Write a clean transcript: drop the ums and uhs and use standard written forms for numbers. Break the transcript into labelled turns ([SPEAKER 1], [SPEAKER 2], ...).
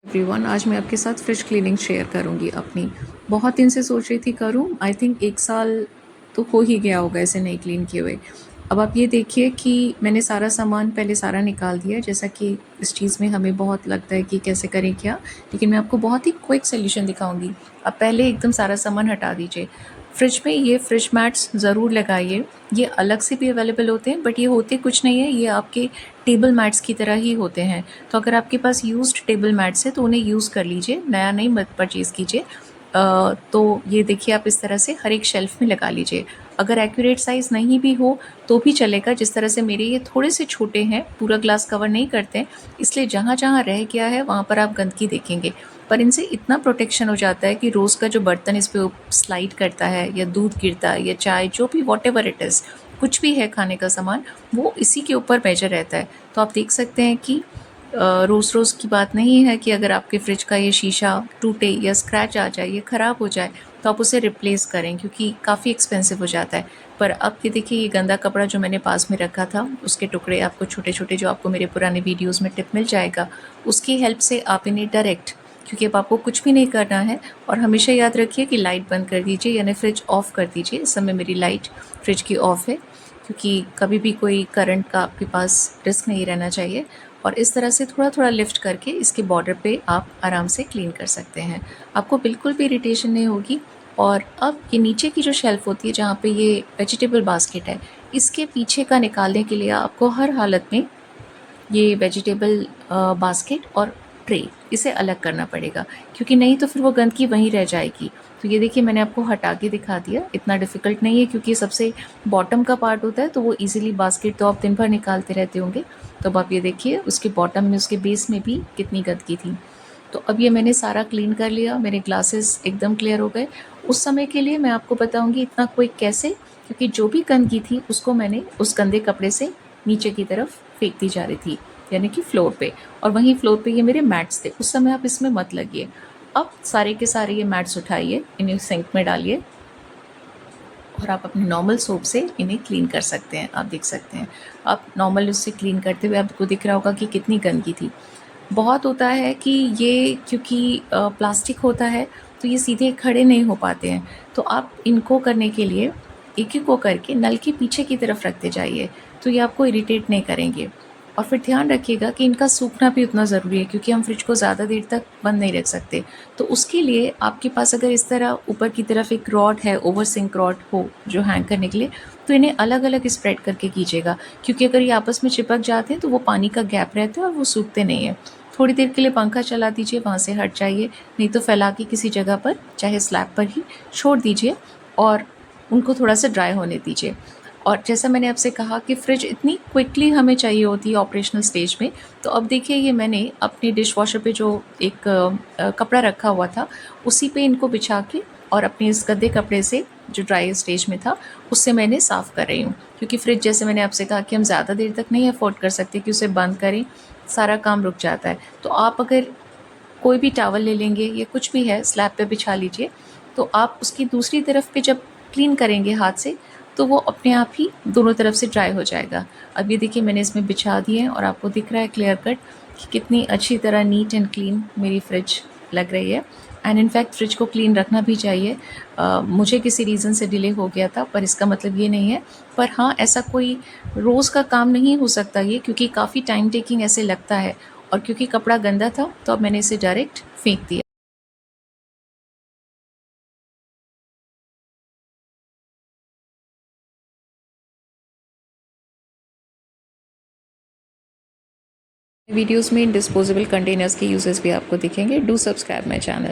[SPEAKER 1] Everyone, आज मैं आपके साथ फ्रिज क्लीनिंग शेयर करूंगी अपनी। बहुत दिन से सोच रही थी करूं। आई थिंक 1 साल तो हो ही गया होगा इसे नहीं क्लीन किए हुए। अब आप ये देखिए कि मैंने सारा सामान पहले सारा निकाल दिया, जैसा कि इस चीज़ में हमें बहुत लगता है कि कैसे करें क्या, लेकिन मैं आपको बहुत ही क्विक सोल्यूशन दिखाऊंगी। आप पहले एकदम सारा सामान हटा दीजिए। फ्रिज में ये फ्रिज मैट्स ज़रूर लगाइए। ये अलग से भी अवेलेबल होते हैं, बट ये होते कुछ नहीं है, ये आपके टेबल मैट्स की तरह ही होते हैं। तो अगर आपके पास यूज्ड टेबल मैट्स है तो उन्हें यूज़ कर लीजिए, नया नहीं मत परचेज़ कीजिए। तो ये देखिए, आप इस तरह से हर एक शेल्फ में लगा लीजिए। अगर एक्यूरेट साइज़ नहीं भी हो तो भी चलेगा। जिस तरह से मेरे ये थोड़े से छोटे हैं, पूरा ग्लास कवर नहीं करते हैं, इसलिए जहाँ जहाँ रह गया है वहाँ पर आप गंदगी देखेंगे। पर इनसे इतना प्रोटेक्शन हो जाता है कि रोज़ का जो बर्तन इस पे स्लाइड करता है, या दूध गिरता है, या चाय, जो भी वॉट एवर इट इज़, कुछ भी है खाने का सामान, वो इसी के ऊपर मेजर रहता है। तो आप देख सकते हैं कि रोज़ रोज़ की बात नहीं है कि अगर आपके फ्रिज का ये शीशा टूटे या स्क्रैच आ जाए या ख़राब हो जाए तो आप उसे रिप्लेस करें, क्योंकि काफ़ी एक्सपेंसिव हो जाता है। पर अब ये देखिए, ये गंदा कपड़ा जो मैंने पास में रखा था, उसके टुकड़े आपको छोटे छोटे, जो आपको मेरे पुराने वीडियोज़ में टिप मिल जाएगा, उसकी हेल्प से आप इन्हें डायरेक्ट, क्योंकि अब आपको कुछ भी नहीं करना है। और हमेशा याद रखिए कि लाइट बंद कर दीजिए, यानी फ्रिज ऑफ़ कर दीजिए। इस समय मेरी लाइट फ्रिज की ऑफ़ है, क्योंकि कभी भी कोई करंट का आपके पास रिस्क नहीं रहना चाहिए। और इस तरह से थोड़ा थोड़ा लिफ्ट करके इसके बॉर्डर पे आप आराम से क्लीन कर सकते हैं। आपको बिल्कुल भी इरिटेशन नहीं होगी। और अब ये नीचे की जो शेल्फ़ होती है, जहाँ पे ये वेजिटेबल बास्केट है, इसके पीछे का निकालने के लिए आपको हर हालत में ये वेजिटेबल बास्केट और ट्रे, इसे अलग करना पड़ेगा, क्योंकि नहीं तो फिर वो गंदगी वहीं रह जाएगी। तो ये देखिए, मैंने आपको हटा के दिखा दिया। इतना डिफ़िकल्ट नहीं है, क्योंकि सबसे बॉटम का पार्ट होता है, तो वो ईज़िली, बास्केट तो आप दिन भर निकालते रहते होंगे। तो अब आप ये देखिए, उसके बॉटम में, उसके बेस में भी कितनी गंदगी थी। तो अब ये मैंने सारा क्लीन कर लिया, मेरे ग्लासेस एकदम क्लियर हो गए। उस समय के लिए मैं आपको बताऊँगी इतना क्विक कैसे, क्योंकि जो भी गंदगी थी उसको मैंने उस गंदे कपड़े से नीचे की तरफ फेंक दी जा रही थी, यानी कि फ्लोर पे। और वहीं फ्लोर पे ये मेरे मैट्स थे। उस समय आप इसमें मत लगिए। अब सारे के सारे ये मैट्स उठाइए, इन्हें सिंक में डालिए, और आप अपने नॉर्मल सोप से इन्हें क्लीन कर सकते हैं। आप देख सकते हैं, आप नॉर्मल उससे क्लीन करते हुए आपको दिख रहा होगा कि कितनी गंदगी थी। बहुत होता है कि ये, क्योंकि प्लास्टिक होता है, तो ये सीधे खड़े नहीं हो पाते हैं। तो आप इनको करने के लिए एक एक को करके नल के पीछे की तरफ रखते जाइए, तो ये आपको इरिटेट नहीं करेंगे। और फिर ध्यान रखिएगा कि इनका सूखना भी उतना ज़रूरी है, क्योंकि हम फ्रिज को ज़्यादा देर तक बंद नहीं रख सकते। तो उसके लिए आपके पास अगर इस तरह ऊपर की तरफ एक रॉड है, ओवर सिंक रॉड हो जो हैंग करने के लिए, तो इन्हें अलग अलग स्प्रेड करके कीजिएगा, क्योंकि अगर ये आपस में चिपक जाते हैं तो वो पानी का गैप रहता है और वो सूखते नहीं हैं। थोड़ी देर के लिए पंखा चला दीजिए, वहाँ से हट जाइए, नहीं तो फैला के किसी जगह पर, चाहे स्लैब पर ही छोड़ दीजिए, और उनको थोड़ा सा ड्राई होने दीजिए। और जैसा मैंने आपसे कहा कि फ्रिज इतनी क्विकली हमें चाहिए होती है ऑपरेशनल स्टेज में। तो अब देखिए, ये मैंने अपने डिश वॉशर पे जो एक कपड़ा रखा हुआ था, उसी पे इनको बिछा के, और अपने इस गद्दे कपड़े से, जो ड्राई स्टेज में था, उससे मैंने साफ़ कर रही हूँ। क्योंकि फ्रिज, जैसे मैंने आपसे कहा कि हम ज़्यादा देर तक नहीं अफोर्ड कर सकते कि उसे बंद करें, सारा काम रुक जाता है। तो आप अगर कोई भी टॉवल ले लेंगे या कुछ भी है, स्लैब पे बिछा लीजिए, तो आप उसकी दूसरी तरफ पे जब क्लीन करेंगे हाथ से, तो वो अपने आप ही दोनों तरफ से ड्राई हो जाएगा। अब ये देखिए, मैंने इसमें बिछा दिए हैं, और आपको दिख रहा है क्लियर कट कि कितनी अच्छी तरह नीट एंड क्लीन मेरी फ्रिज लग रही है। एंड इनफैक्ट फ्रिज को क्लीन रखना भी चाहिए। मुझे किसी रीज़न से डिले हो गया था, पर इसका मतलब ये नहीं है। पर हाँ, ऐसा कोई रोज़ का काम नहीं हो सकता ये, क्योंकि काफ़ी टाइम टेकिंग ऐसे लगता है। और क्योंकि कपड़ा गंदा था, तो अब मैंने इसे डायरेक्ट फेंक दिया। वीडियोस में डिस्पोजेबल कंटेनर्स के यूजेस भी आपको दिखेंगे। Do subscribe my channel.